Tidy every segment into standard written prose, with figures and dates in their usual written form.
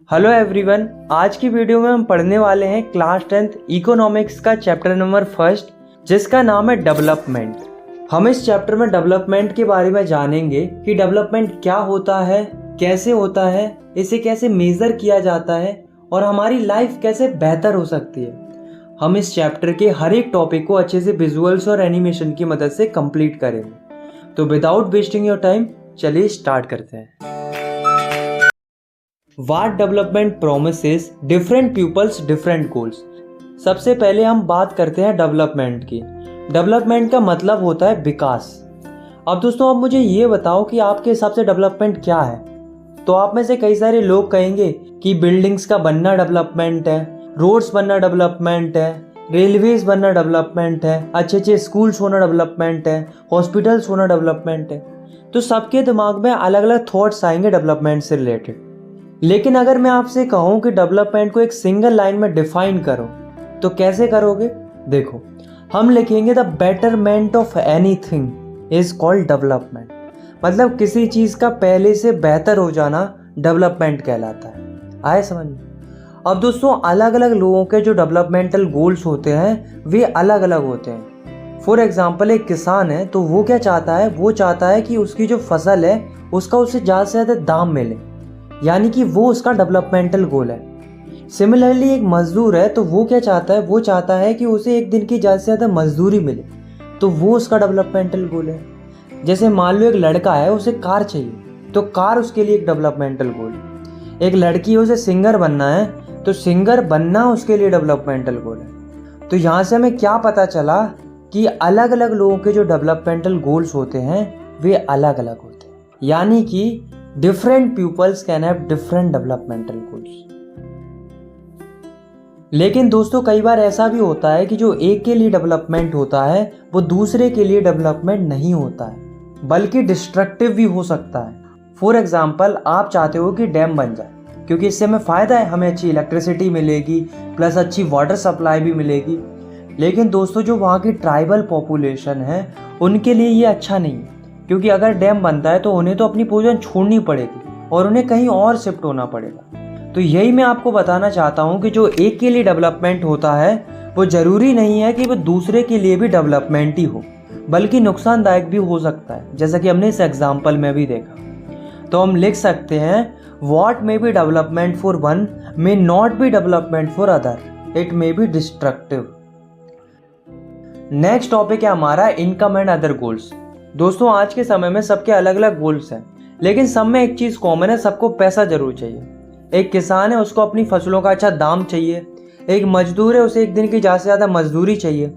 Hello everyone, आज की video में हम पढ़ने वाले हैं क्लास 10th इकोनॉमिक्स का चैप्टर नंबर 1 जिसका नाम है डेवलपमेंट। हम इस चैप्टर में डेवलपमेंट के बारे में जानेंगे कि डेवलपमेंट क्या होता है, कैसे होता है, इसे कैसे मेजर किया जाता है और हमारी लाइफ कैसे बेहतर हो सकती है। हम इस चैप्टर के हर एक टॉपिक को अच्छे से विजुअल्स और एनिमेशन की मदद से कंप्लीट करेंगे। तो विदाउट वेस्टिंग योर टाइम चलिए स्टार्ट करते हैं। What development promises different pupils different goals। सबसे पहले हम बात करते हैं डेवलपमेंट की। डेवलपमेंट का मतलब होता है विकास। अब दोस्तों आप मुझे ये बताओ कि आपके हिसाब से डेवलपमेंट क्या है। तो आप में से कई सारे लोग कहेंगे कि बिल्डिंग्स का बनना डेवलपमेंट है, रोड्स बनना डेवलपमेंट है, रेलवेज बनना डेवलपमेंट है, अच्छे अच्छे स्कूल्स होना डेवलपमेंट है, हॉस्पिटल्स होना डेवलपमेंट है। तो सबके दिमाग में अलग अलग थॉट्स आएंगे डेवलपमेंट से रिलेटेड। लेकिन अगर मैं आपसे कहूं कि डेवलपमेंट को एक सिंगल लाइन में डिफाइन करो तो कैसे करोगे? देखो, हम लिखेंगे the betterment of anything is called development. मतलब किसी चीज का पहले से बेहतर हो जाना डेवलपमेंट कहलाता है। आए समझ में? अब दोस्तों अलग अलग लोगों के जो डेवलपमेंटल गोल्स होते हैं वे अलग अलग होते हैं। फॉर एग्जाम्पल एक किसान है तो वो क्या चाहता है? वो चाहता है कि उसकी जो फसल है उसका उसे ज़्यादा से ज़्यादा दाम मिले, यानी कि वो उसका डेवलपमेंटल गोल है। सिमिलरली एक मजदूर है तो वो क्या चाहता है? वो चाहता है कि उसे एक दिन की ज़्यादा से ज़्यादा मजदूरी मिले, तो वो उसका डेवलपमेंटल गोल है। जैसे मान लो एक लड़का है, उसे कार चाहिए तो कार उसके लिए एक डेवलपमेंटल गोल है। एक लड़की है, उसे सिंगर बनना है तो सिंगर बनना उसके लिए डेवलपमेंटल गोल है। तो यहाँ से हमें क्या पता चला कि अलग अलग लोगों के जो डेवलपमेंटल गोल्स होते हैं वे अलग अलग होते हैं, यानी कि different pupils can have different developmental goals। लेकिन दोस्तों कई बार ऐसा भी होता है कि जो एक के लिए डेवलपमेंट होता है वो दूसरे के लिए डेवलपमेंट नहीं होता है, बल्कि डिस्ट्रक्टिव भी हो सकता है। फॉर एग्जाम्पल आप चाहते हो कि डैम बन जाए क्योंकि इससे हमें फ़ायदा है, हमें अच्छी इलेक्ट्रिसिटी मिलेगी प्लस अच्छी वाटर सप्लाई भी मिलेगी। लेकिन दोस्तों जो वहाँ की ट्राइबल पॉपुलेशन है उनके लिए ये अच्छा नहीं है, क्योंकि अगर डैम बनता है तो उन्हें तो अपनी पोजीशन छोड़नी पड़ेगी और उन्हें कहीं और शिफ्ट होना पड़ेगा। तो यही मैं आपको बताना चाहता हूँ कि जो एक के लिए डेवलपमेंट होता है वो ज़रूरी नहीं है कि वो दूसरे के लिए भी डेवलपमेंट ही हो, बल्कि नुकसानदायक भी हो सकता है, जैसा कि हमने इस एग्जाम्पल में भी देखा। तो हम लिख सकते हैं what may be development for one may not be development for other, it may be destructive. Next topic है हमारा इनकम एंड अदर गोल्स। दोस्तों आज के समय में सबके अलग अलग गोल्स हैं, लेकिन सब में एक चीज़ कॉमन है, सबको पैसा जरूर चाहिए। एक किसान है, उसको अपनी फसलों का अच्छा दाम चाहिए। एक मजदूर है, उसे एक दिन की ज़्यादा से ज़्यादा मजदूरी चाहिए।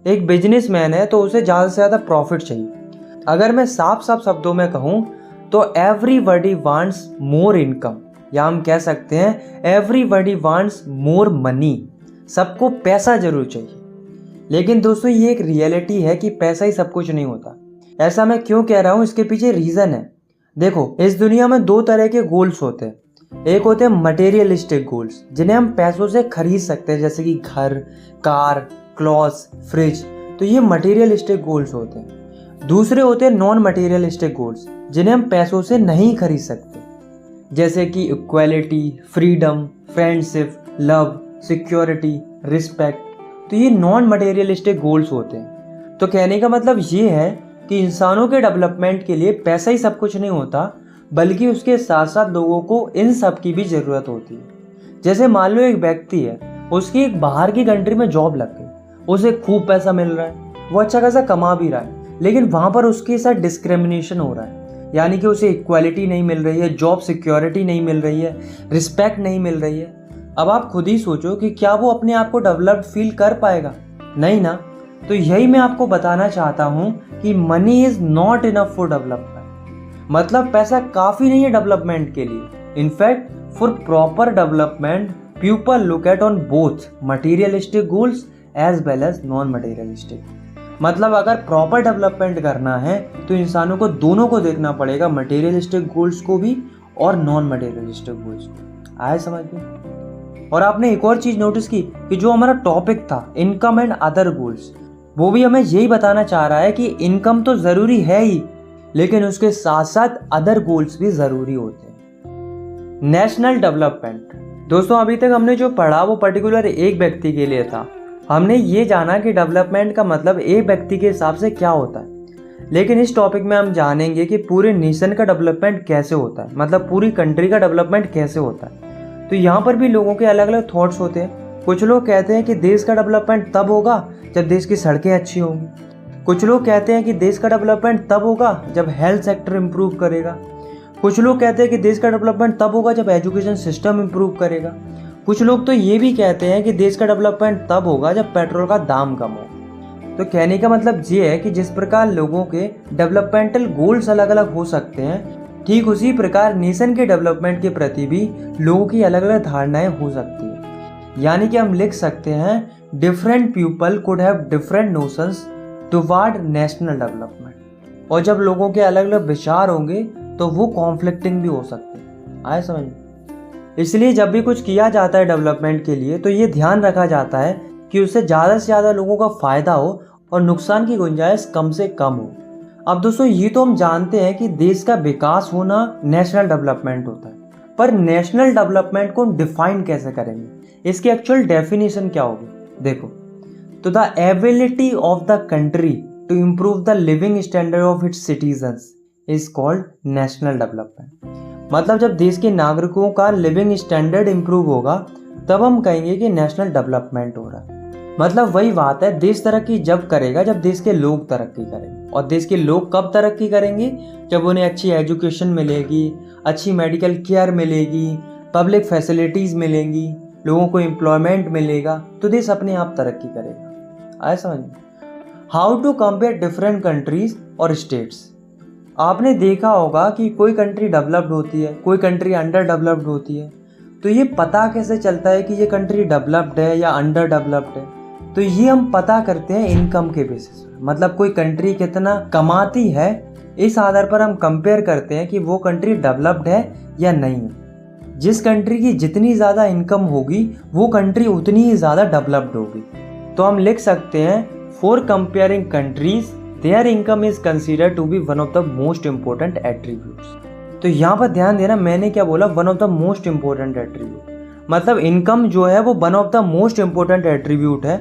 एक बिजनेसमैन है तो उसे ज़्यादा से ज़्यादा प्रॉफिट चाहिए। अगर मैं साफ साफ शब्दों में कहूँ तो एवरीबडी वांट्स मोर इनकम, या हम कह सकते हैं एवरीबडी वांट्स मोर मनी। सबको पैसा जरूर चाहिए। लेकिन दोस्तों ये एक रियलिटी है कि पैसा ही सब कुछ नहीं होता। ऐसा मैं क्यों कह रहा हूँ, इसके पीछे रीज़न है। देखो, इस दुनिया में दो तरह के गोल्स होते हैं। एक होते हैं मटेरियलिस्टिक गोल्स, जिन्हें हम पैसों से खरीद सकते हैं, जैसे कि घर, कार, क्लॉथ्स, फ्रिज। तो ये मटेरियलिस्टिक गोल्स होते हैं। दूसरे होते हैं नॉन मटेरियलिस्टिक गोल्स, जिन्हें हम पैसों से नहीं खरीद सकते, जैसे कि equality, freedom, friendship, love, security, respect. तो ये नॉन मटेरियलिस्टिक गोल्स होते हैं। तो कहने का मतलब ये है कि इंसानों के डेवलपमेंट के लिए पैसा ही सब कुछ नहीं होता, बल्कि उसके साथ साथ लोगों को इन सब की भी ज़रूरत होती है। जैसे मान लो एक व्यक्ति है, उसकी एक बाहर की कंट्री में जॉब लग गई, उसे खूब पैसा मिल रहा है, वो अच्छा खासा कमा भी रहा है, लेकिन वहाँ पर उसके साथ डिस्क्रिमिनेशन हो रहा है, यानी कि उसे इक्वालिटी नहीं मिल रही है, जॉब सिक्योरिटी नहीं मिल रही है, रिस्पेक्ट नहीं मिल रही है। अब आप खुद ही सोचो कि क्या वो अपने आप को डेवलप्ड फील कर पाएगा? नहीं ना। तो यही मैं आपको बताना चाहता हूँ कि money is not enough for development. मतलब पैसा काफ़ी नहीं है डेवलपमेंट के लिए। In fact for proper development people look at on both materialistic goals as well as non materialistic. मतलब अगर प्रॉपर डेवलपमेंट करना है तो इंसानों को दोनों को देखना पड़ेगा, मटेरियलिस्टिक गोल्स को भी और नॉन मटेरियलिस्टिक गोल्स को। आए समझ में? और आपने एक और चीज़ नोटिस की कि जो हमारा टॉपिक था इनकम एंड अदर गोल्स, वो भी हमें यही बताना चाह रहा है कि इनकम तो ज़रूरी है ही, लेकिन उसके साथ साथ अदर गोल्स भी ज़रूरी होते हैं। National development. दोस्तों अभी तक हमने जो पढ़ा वो पर्टिकुलर एक व्यक्ति के लिए था। हमने ये जाना कि डेवलपमेंट का मतलब एक व्यक्ति के हिसाब से क्या होता है, लेकिन इस टॉपिक में हम जानेंगे कि पूरे नेशन का डेवलपमेंट कैसे होता है, मतलब पूरी कंट्री का डेवलपमेंट कैसे होता है। तो यहाँ पर भी लोगों के अलग अलग थॉट्स होते हैं। कुछ लोग कहते हैं कि देश का डेवलपमेंट तब होगा जब देश की सड़कें अच्छी होंगी। कुछ लोग कहते हैं कि देश का डेवलपमेंट तब होगा जब हेल्थ सेक्टर इम्प्रूव करेगा। कुछ लोग कहते हैं कि देश का डेवलपमेंट तब होगा जब एजुकेशन सिस्टम इम्प्रूव करेगा। कुछ लोग तो ये भी कहते हैं कि देश का डेवलपमेंट तब होगा जब पेट्रोल का दाम कम हो। तो कहने का मतलब ये है कि जिस प्रकार लोगों के डेवलपमेंटल गोल्स अलग अलग हो सकते हैं, ठीक उसी प्रकार नेशन के डेवलपमेंट के प्रति भी लोगों की अलग अलग धारणाएं हो सकती हैं। यानी कि हम लिख सकते हैं different people could have different notions toward national development. और जब लोगों के अलग अलग विचार होंगे तो वो कॉन्फ्लिक्टिंग भी हो सकते हैं। आए समझ में? इसलिए जब भी कुछ किया जाता है डेवलपमेंट के लिए तो ये ध्यान रखा जाता है कि उससे ज़्यादा से ज़्यादा लोगों का फ़ायदा हो और नुकसान की गुंजाइश कम से कम हो। अब दोस्तों ये तो हम जानते हैं कि देश का विकास होना नेशनल डेवलपमेंट होता है, पर नेशनल डेवलपमेंट को डिफाइन कैसे करेंगे, इसकी एक्चुअल डेफिनेशन क्या होगी? देखो, तो the ability of the country to improve the living standard of its citizens is called national development. मतलब जब देश के नागरिकों का लिविंग स्टैंडर्ड इम्प्रूव होगा तब हम कहेंगे कि नेशनल डेवलपमेंट हो रहा है। मतलब वही बात है, देश तरक्की जब करेगा जब देश के लोग तरक्की करेंगे। और देश के लोग कब तरक्की करेंगे? जब उन्हें अच्छी एजुकेशन मिलेगी, अच्छी मेडिकल केयर मिलेगी, पब्लिक फैसिलिटीज़ मिलेंगी, लोगों को एम्प्लॉयमेंट मिलेगा, तो देश अपने आप तरक्की करेगा। आए समझ में? How to compare different countries और स्टेट्स। आपने देखा होगा कि कोई कंट्री डेवलप्ड होती है, कोई कंट्री अंडर डेवलप्ड होती है। तो ये पता कैसे चलता है कि ये कंट्री डेवलप्ड है या अंडर डेवलप्ड है? तो ये हम पता करते हैं इनकम के बेसिस पर। मतलब कोई कंट्री कितना कमाती है, इस आधार पर हम कंपेयर करते हैं कि वो कंट्री डेवलप्ड है या नहीं है। जिस कंट्री की जितनी ज़्यादा इनकम होगी वो कंट्री उतनी ही ज़्यादा डेवलप्ड होगी। तो हम लिख सकते हैं for comparing countries their income is considered to be one of the most important attributes. तो यहाँ पर ध्यान देना, मैंने क्या बोला? One of the most important attribute. मतलब इनकम जो है वो one of the most important attribute है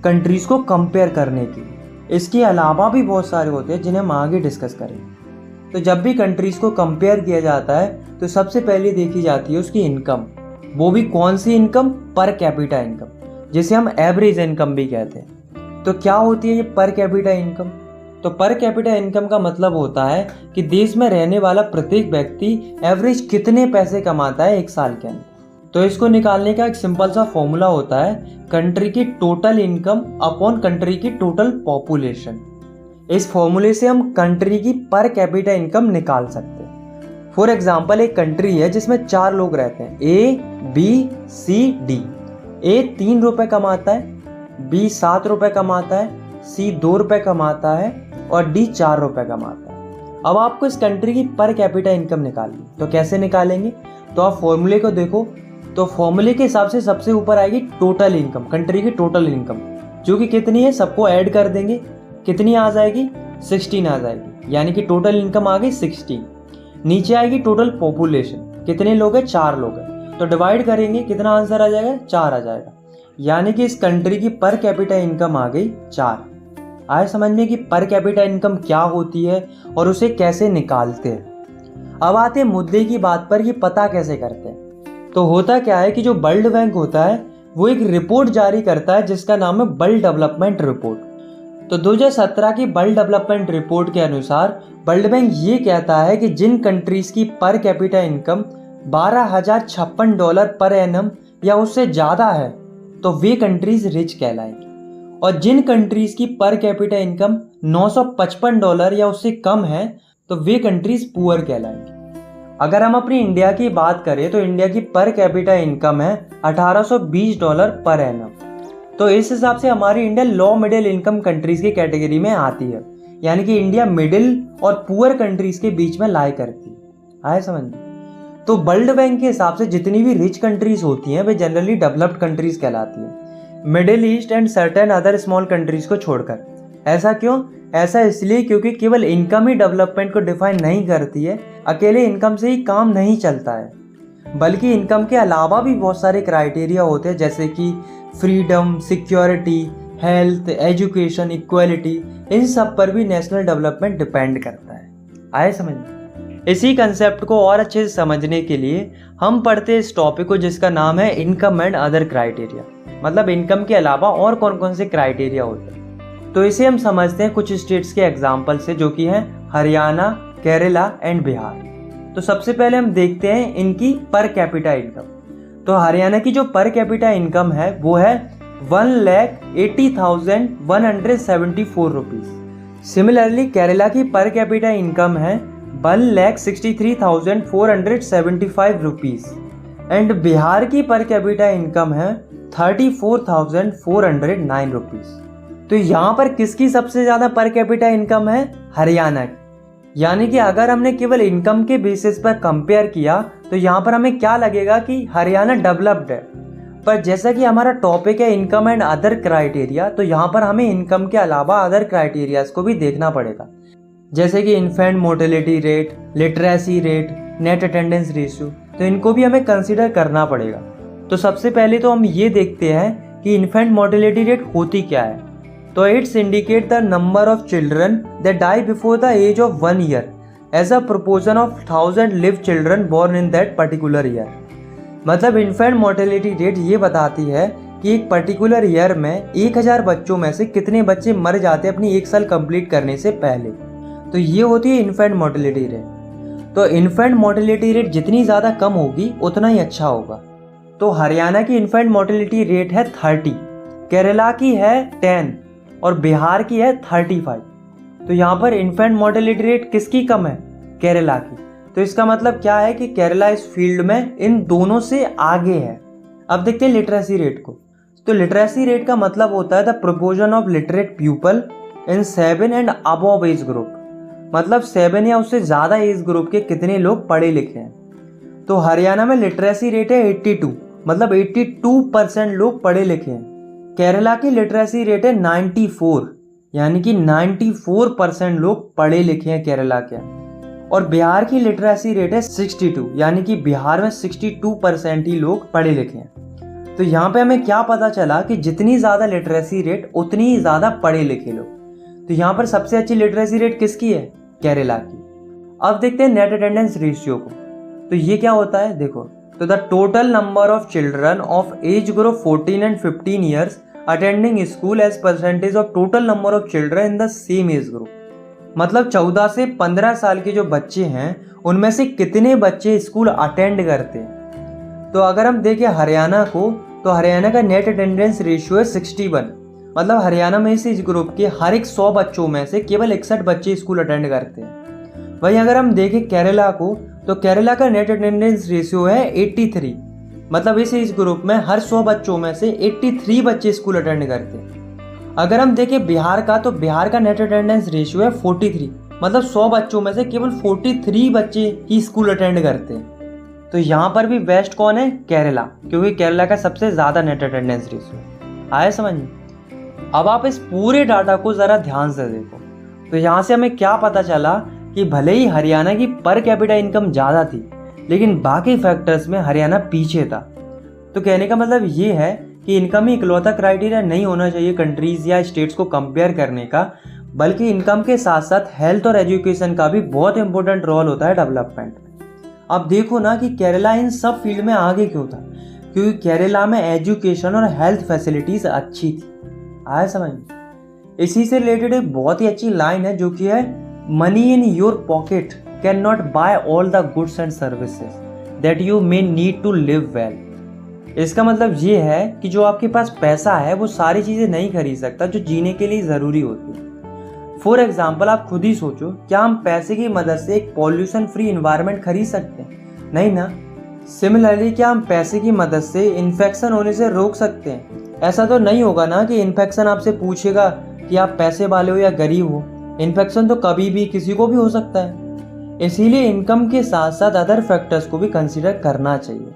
कंट्रीज को कंपेयर करने की। इसके अलावा भी बहुत सारे होते हैं जिन्हें हम आगे डिस्कस करेंगे। तो जब भी कंट्रीज को कंपेयर किया जाता है तो सबसे पहले देखी जाती है उसकी इनकम। वो भी कौन सी इनकम? पर कैपिटा इनकम, जिसे हम एवरेज इनकम भी कहते हैं। तो क्या होती है ये पर कैपिटा इनकम? तो पर कैपिटा इनकम का मतलब होता है कि देश में रहने वाला प्रत्येक व्यक्ति एवरेज कितने पैसे कमाता है एक साल के अंदर। तो इसको निकालने का एक सिंपल सा फॉर्मूला होता है कंट्री की टोटल इनकम अपॉन कंट्री की टोटल पॉपुलेशन। इस फॉर्मूले से हम कंट्री की पर कैपिटा इनकम निकाल सकते हैं। फॉर एग्जाम्पल, एक कंट्री है जिसमें 4 लोग रहते हैं, ए, बी, सी, डी। ए 3 रुपये कमाता है, बी 7 रुपये कमाता है, सी 2 रुपये कमाता है और डी 4 रुपये कमाता है। अब आपको इस कंट्री की पर कैपिटा इनकम निकालनी, तो कैसे निकालेंगे? तो आप फॉर्मूले को देखो, तो फॉर्मूले के हिसाब से सबसे ऊपर आएगी टोटल इनकम, कंट्री की टोटल इनकम, जो कि कितनी है सबको ऐड कर देंगे, कितनी आ जाएगी? 16 आ जाएगी। यानी कि टोटल इनकम आ गई 16। नीचे आएगी टोटल पॉपुलेशन, कितने लोग हैं? 4 लोग हैं। तो डिवाइड करेंगे, कितना आंसर आ जाएगा? 4 आ जाएगा। यानी कि इस कंट्री की पर कैपिटा इनकम आ गई 4। आए समझ में कि पर कैपिटा इनकम क्या होती है और उसे कैसे निकालते हैं। अब आते हैं मुद्दे की बात पर, ये पता कैसे करते हैं। तो होता क्या है कि जो वर्ल्ड बैंक होता है वो एक रिपोर्ट जारी करता है जिसका नाम है वर्ल्ड डेवलपमेंट रिपोर्ट। तो 2017 की वर्ल्ड डेवलपमेंट रिपोर्ट के अनुसार वर्ल्ड बैंक ये कहता है कि जिन कंट्रीज की per capita income $12,056 per annum या उससे ज़्यादा है तो वे कंट्रीज रिच कहलाएंगी, और जिन कंट्रीज की पर कैपिटा इनकम $955 या उससे कम है तो वे कंट्रीज पुअर कहलाएंगी। अगर हम अपनी इंडिया की बात करें तो इंडिया की पर कैपिटा इनकम है $1820 पर एनम। तो इस हिसाब से हमारी India low middle income countries की कैटेगरी में आती है। यानी कि इंडिया मिडिल और पुअर कंट्रीज के बीच में लाई करती है। आए समझ में? तो वर्ल्ड बैंक के हिसाब से जितनी भी रिच कंट्रीज होती हैं वे जनरली डेवलप्ड कंट्रीज कहलाती हैं, middle east and certain other small countries को छोड़कर। ऐसा क्यों? ऐसा इसलिए क्योंकि केवल इनकम ही डेवलपमेंट को डिफाइन नहीं करती है, अकेले इनकम से ही काम नहीं चलता है। बल्कि इनकम के अलावा भी बहुत सारे क्राइटेरिया होते हैं, जैसे कि freedom, security, health, education, equality. इन सब पर भी नेशनल डेवलपमेंट डिपेंड करता है। आए समझ में? इसी कंसेप्ट को और अच्छे से समझने के लिए हम पढ़ते हैं इस टॉपिक को, जिसका नाम है इनकम एंड अदर क्राइटेरिया। मतलब इनकम के अलावा और कौन कौन से क्राइटेरिया होते हैं। तो इसे हम समझते हैं कुछ स्टेट्स के एग्जाम्पल से, जो कि हैं हरियाणा, केरला एंड बिहार। तो सबसे पहले हम देखते हैं इनकी पर कैपिटा इनकम। तो हरियाणा की जो पर कैपिटा इनकम है वो है 1,80,174 रुपीज। सिमिलरली केरला की पर कैपिटा इनकम है 1,63,475 रुपीज एंड बिहार की पर कैपिटा इनकम है 34,409 रुपीज। तो यहाँ पर किसकी सबसे ज्यादा पर कैपिटा इनकम है? हरियाणा की। यानी कि अगर हमने केवल इनकम के बेसिस पर कंपेयर किया तो यहाँ पर हमें क्या लगेगा कि हरियाणा डेवलप्ड है। पर जैसा कि हमारा टॉपिक है इनकम एंड अदर क्राइटेरिया, तो यहाँ पर हमें इनकम के अलावा अदर क्राइटेरियाज को भी देखना पड़ेगा, जैसे कि infant mortality rate, literacy rate, net attendance ratio. तो इनको भी हमें कंसीडर करना पड़ेगा। तो सबसे पहले तो हम ये देखते हैं कि इन्फेंट मोर्टेलिटी रेट होती क्या है। तो it's indicate the number of children that die before the age of 1 year as a proportion of 1000 live children born in that particular year. मतलब इन्फेंट मोर्टेलिटी रेट ये बताती है कि एक पर्टिकुलर ईयर में 1000 बच्चों में से कितने बच्चे मर जाते हैं अपनी 1 साल कंप्लीट करने से पहले। तो ये होती है इन्फेंट मोर्टेलिटी रेट। तो इन्फेंट मोर्टेलिटी रेट जितनी ज़्यादा कम होगी उतना ही अच्छा होगा। तो हरियाणा की इन्फेंट मोर्टेलिटी रेट है 30, केरला की है 10 और बिहार की है 35। तो यहाँ पर इन्फेंट मोर्टेलिटी रेट किसकी कम है? केरला की। तो इसका मतलब क्या है कि केरला इस फील्ड में इन दोनों से आगे है। अब देखते हैं लिटरेसी रेट को। तो लिटरेसी रेट का मतलब होता है the proportion of literate people in 7 and above as group. मतलब 7 या उससे ज़्यादा एज ग्रुप के कितने लोग पढ़े लिखे हैं। तो हरियाणा में लिटरेसी रेट है 82, मतलब 82% लोग पढ़े लिखे हैं। केरला की लिटरेसी रेट है 94, यानी कि 94% लोग पढ़े लिखे हैं केरला के। और बिहार की लिटरेसी रेट है 62, यानी कि बिहार में 62% ही लोग पढ़े लिखे हैं। तो यहाँ पे हमें क्या पता चला कि जितनी ज़्यादा लिटरेसी रेट उतनी ही ज़्यादा पढ़े लिखे लोग। तो यहाँ पर सबसे अच्छी लिटरेसी रेट किसकी है? केरला की। अब देखते हैं नेट अटेंडेंस रेशियो को। तो ये क्या होता है देखो। तो the total number of children of age group 14 and 15 years attending school as percentage of total number of children in the same age group. मतलब 14 से 15 साल के जो बच्चे हैं उनमें से कितने बच्चे स्कूल अटेंड करते हैं। तो अगर हम देखें हरियाणा को, तो हरियाणा का नेट अटेंडेंस रेशियो है 61। मतलब हरियाणा में इस एज ग्रुप के हर एक 100 बच्चों में से केवल 61 बच्चे स्कूल अटेंड करते हैं। वहीं अगर हम देखें केरला को, तो केरला का नेट अटेंडेंस रेशियो है 83। मतलब इस एज ग्रुप में हर 100 बच्चों में से 83 बच्चे स्कूल अटेंड करते हैं। अगर हम देखें बिहार का, तो बिहार का नेट अटेंडेंस रेशियो है 43। मतलब 100 बच्चों में से केवल 43 बच्चे ही स्कूल अटेंड करते हैं। तो यहाँ पर भी बेस्ट कौन है? केरला, क्योंकि केरला का सबसे ज़्यादा नेट अटेंडेंस रेशियो है। आया समझ में? अब आप इस पूरे डाटा को ज़रा ध्यान से देखो। तो यहाँ से हमें क्या पता चला कि भले ही हरियाणा की पर कैपिटा इनकम ज़्यादा थी, लेकिन बाकी फैक्टर्स में हरियाणा पीछे था। तो कहने का मतलब ये है कि इनकम ही इकलौता क्राइटेरिया नहीं होना चाहिए कंट्रीज़ या स्टेट्स को कंपेयर करने का, बल्कि इनकम के साथ साथ हेल्थ और एजुकेशन का भी बहुत इंपॉर्टेंट रोल होता है डेवलपमेंट में। अब देखो ना कि केरला इन सब फील्ड में आगे क्यों था, क्योंकि केरला में एजुकेशन और हेल्थ फैसिलिटीज़ अच्छी थी। आया समझ में? इसी से रिलेटेड एक बहुत ही अच्छी लाइन है जो कि है, money in your pocket can not buy all the goods and services that you may need to live well. इसका मतलब ये है कि जो आपके पास पैसा है वो सारी चीज़ें नहीं खरीद सकता जो जीने के लिए ज़रूरी होती है। फॉर एग्जाम्पल आप खुद ही सोचो, क्या हम पैसे की मदद से एक पॉल्यूशन फ्री इन्वायरमेंट खरीद सकते हैं? नहीं ना। सिमिलरली क्या हम पैसे की मदद से इन्फेक्शन होने से रोक सकते हैं? ऐसा तो नहीं होगा ना कि इन्फेक्शन आपसे पूछेगा कि आप पैसे वाले हो या गरीब हो। इन्फेक्शन तो कभी भी किसी को भी हो सकता है। इसीलिए इनकम के साथ साथ अदर फैक्टर्स को भी कंसिडर करना चाहिए।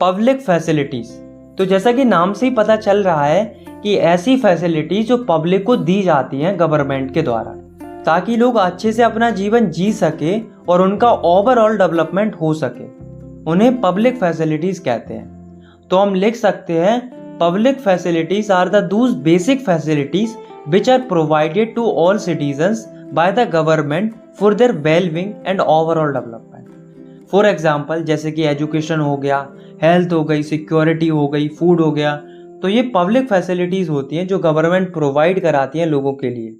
पब्लिक फैसिलिटीज़, तो जैसा कि नाम से ही पता चल रहा है कि ऐसी फैसिलिटीज जो पब्लिक को दी जाती हैं गवर्नमेंट के द्वारा, ताकि लोग अच्छे से अपना जीवन जी सके और उनका ओवरऑल डेवलपमेंट हो सके। उन्हें पब्लिक फैसिलिटीज कहते हैं। तो हम लिख सकते हैं public facilities are the those basic facilities which are provided to all citizens by the government for their wellbeing and overall development. For example जैसे कि एजुकेशन हो गया, हेल्थ हो गई, सिक्योरिटी हो गई, फूड हो गया, तो ये पब्लिक फैसिलिटीज़ होती हैं जो गवर्नमेंट प्रोवाइड कराती हैं लोगों के लिए।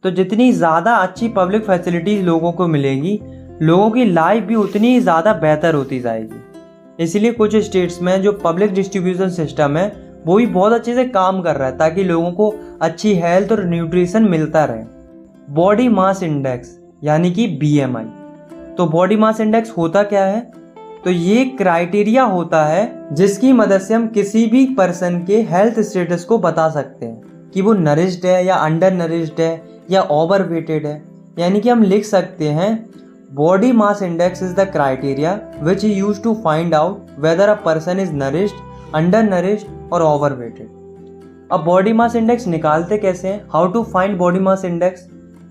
तो जितनी ज़्यादा अच्छी पब्लिक फैसिलिटीज़ लोगों को मिलेगी, लोगों की लाइफ भी उतनी ही ज़्यादा बेहतर होती जाएगी। इसलिए कुछ स्टेट्स में जो पब्लिक डिस्ट्रीब्यूशन सिस्टम है वो भी बहुत अच्छे से काम कर रहा है ताकि लोगों को अच्छी हेल्थ और न्यूट्रिशन मिलता रहे। बॉडी मास इंडेक्स यानी कि BMI। तो बॉडी मास इंडेक्स होता क्या है? तो ये क्राइटेरिया होता है जिसकी मदद से हम किसी भी पर्सन के हेल्थ स्टेटस को बता सकते हैं कि वो नरिश्ड है या अंडर नरिश्ड है या ओवर वेटेड है। यानी कि हम लिख सकते हैं body mass index is the criteria which is used to find out whether a person is nourished, under nourished और ओवर वेटेड। अब बॉडी मास इंडेक्स निकालते कैसे हैं? How to find body mass index?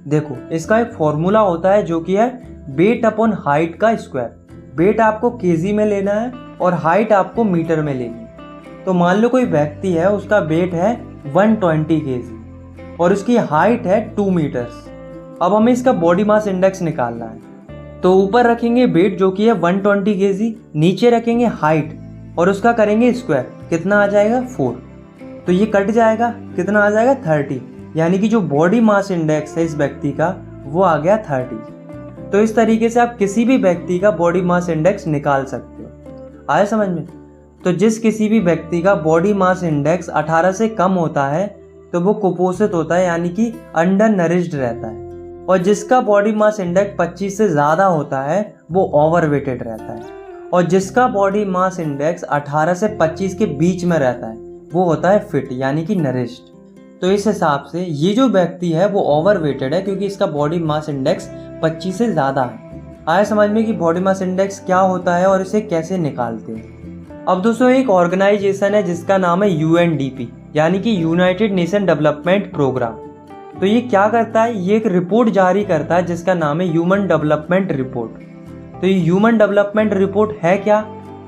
देखो, इसका एक फॉर्मूला होता है जो कि है वेट अपॉन हाइट का स्क्वायर। वेट आपको केजी में लेना है और हाइट आपको मीटर में लेनी। तो मान लो कोई व्यक्ति है, उसका वेट है 120 केजी और उसकी हाइट है 2 मीटर्स। अब हमें इसका बॉडी मास इंडेक्स निकालना है। तो ऊपर रखेंगे वेट जो कि है 120 केजी, नीचे रखेंगे हाइट और उसका करेंगे स्क्वायर। कितना आ जाएगा? 4। तो ये कट जाएगा, कितना आ जाएगा? 30। यानी कि जो बॉडी मास इंडेक्स है इस व्यक्ति का वो आ गया 30। तो इस तरीके से आप किसी भी व्यक्ति का बॉडी मास इंडेक्स निकाल सकते हो। आया समझ में? तो जिस किसी भी व्यक्ति का बॉडी मास इंडेक्स 18 से कम होता है तो वो कुपोषित होता है, यानी कि अंडर नरिश्ड रहता है। और जिसका बॉडी मास इंडेक्स 25 से ज़्यादा होता है वो ओवरवेटेड रहता है। और जिसका बॉडी मास इंडेक्स 18 से 25 के बीच में रहता है वो होता है फिट, यानी कि नरिश्ड। तो इस हिसाब से ये जो व्यक्ति है वो ओवरवेटेड है क्योंकि इसका बॉडी मास इंडेक्स 25 से ज़्यादा है। आया समझ में कि बॉडी मास इंडेक्स क्या होता है और इसे कैसे निकालते हैं। अब दोस्तों एक ऑर्गेनाइजेशन है जिसका नाम है UNDP, यानी कि यूनाइटेड नेशन डेवलपमेंट प्रोग्राम। तो ये क्या करता है? ये एक रिपोर्ट जारी करता है जिसका नाम है ह्यूमन डेवलपमेंट रिपोर्ट। तो ये ह्यूमन डेवलपमेंट रिपोर्ट है क्या?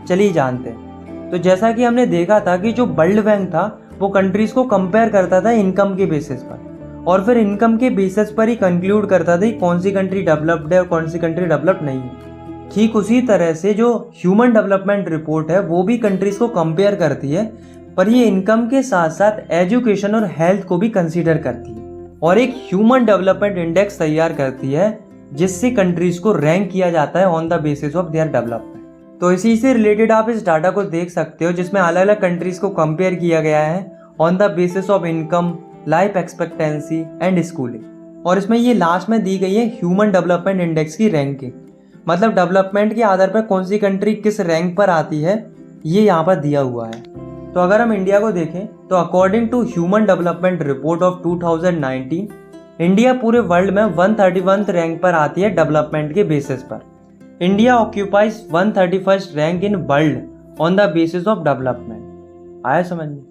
चलिए जानते हैं। तो जैसा कि हमने देखा था कि जो वर्ल्ड बैंक था वो कंट्रीज को कंपेयर करता था इनकम के बेसिस पर और फिर इनकम के बेसिस पर ही कंक्लूड करता था कि कौन सी कंट्री डेवलप्ड है और कौन सी कंट्री डेवलप्ड नहीं है। ठीक उसी तरह से जो ह्यूमन डेवलपमेंट रिपोर्ट है वो भी कंट्रीज को कंपेयर करती है, पर ये इनकम के साथ साथ एजुकेशन और हेल्थ को भी कंसीडर करती है और एक ह्यूमन डेवलपमेंट इंडेक्स तैयार करती है जिससे कंट्रीज को रैंक किया जाता है on the basis of their development. तो इसी से रिलेटेड आप इस डाटा को देख सकते हो जिसमें अलग अलग कंट्रीज को कंपेयर किया गया है on the basis of income, life expectancy and schooling. और इसमें ये लास्ट में दी गई है ह्यूमन डेवलपमेंट इंडेक्स की रैंकिंग, मतलब डेवलपमेंट के आधार पर कौन सी कंट्री किस रैंक पर आती है ये यहाँ पर दिया हुआ है। तो अगर हम इंडिया को देखें तो according to human development report of 2019 India पूरे वर्ल्ड में 131th रैंक पर आती है डेवलपमेंट के बेसिस पर। India occupies 131st rank in world on the basis of development. आया समझ में?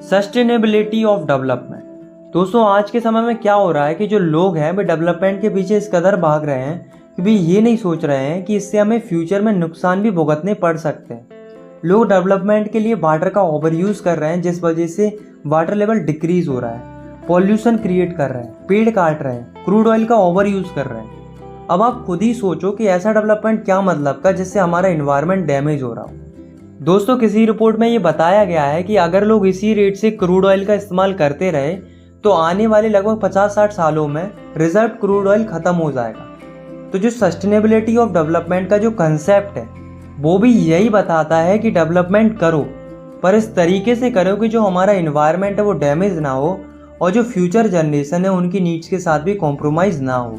Sustainability of development. दोस्तों आज के समय में क्या हो रहा है कि जो लोग हैं वे डेवलपमेंट के पीछे इस कदर भाग रहे हैं कि वे ये नहीं सोच रहे हैं कि इससे हमें फ्यूचर में नुकसान भी भुगतने पड़ सकते हैं। लोग डेवलपमेंट के लिए वाटर का ओवर यूज़ कर रहे हैं जिस वजह से वाटर लेवल डिक्रीज हो रहा है, पॉल्यूशन क्रिएट कर रहे हैं, पेड़ काट रहे हैं, क्रूड ऑयल का ओवर यूज़ कर रहे हैं। अब आप खुद ही सोचो कि ऐसा डेवलपमेंट क्या मतलब का जिससे हमारा इन्वायरमेंट डैमेज हो रहा हो। दोस्तों किसी रिपोर्ट में ये बताया गया है कि अगर लोग इसी रेट से क्रूड ऑयल का इस्तेमाल करते रहे तो आने वाले लगभग 50-60 सालों में रिजर्व क्रूड ऑयल खत्म हो जाएगा। तो जो सस्टेनेबिलिटी ऑफ डेवलपमेंट का जो कंसेप्ट है वो भी यही बताता है कि डेवलपमेंट करो पर इस तरीके से करो कि जो हमारा इन्वायरमेंट है वो डैमेज ना हो और जो फ्यूचर जनरेशन है उनकी नीड्स के साथ भी कॉम्प्रोमाइज़ ना हो,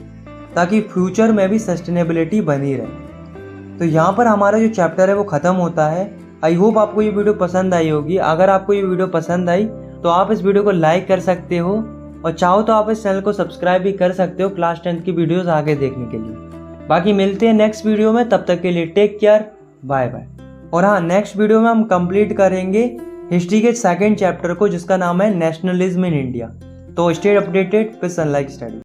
ताकि फ्यूचर में भी सस्टेनेबिलिटी बनी रहे। तो यहाँ पर हमारा जो चैप्टर है वो ख़त्म होता है। आई होप आपको ये वीडियो पसंद आई होगी। अगर आपको ये वीडियो पसंद आई तो आप इस वीडियो को लाइक कर सकते हो और चाहो तो आप इस चैनल को सब्सक्राइब भी कर सकते हो क्लास 10th की वीडियोस आगे देखने के लिए। बाकी मिलते हैं नेक्स्ट वीडियो में, तब तक के लिए टेक केयर, बाय बाय। और हाँ, नेक्स्ट वीडियो में हम कंप्लीट करेंगे हिस्ट्री के 2nd चैप्टर को जिसका नाम है नेशनलिज्म इन इंडिया। तो stay updated with sunlight study.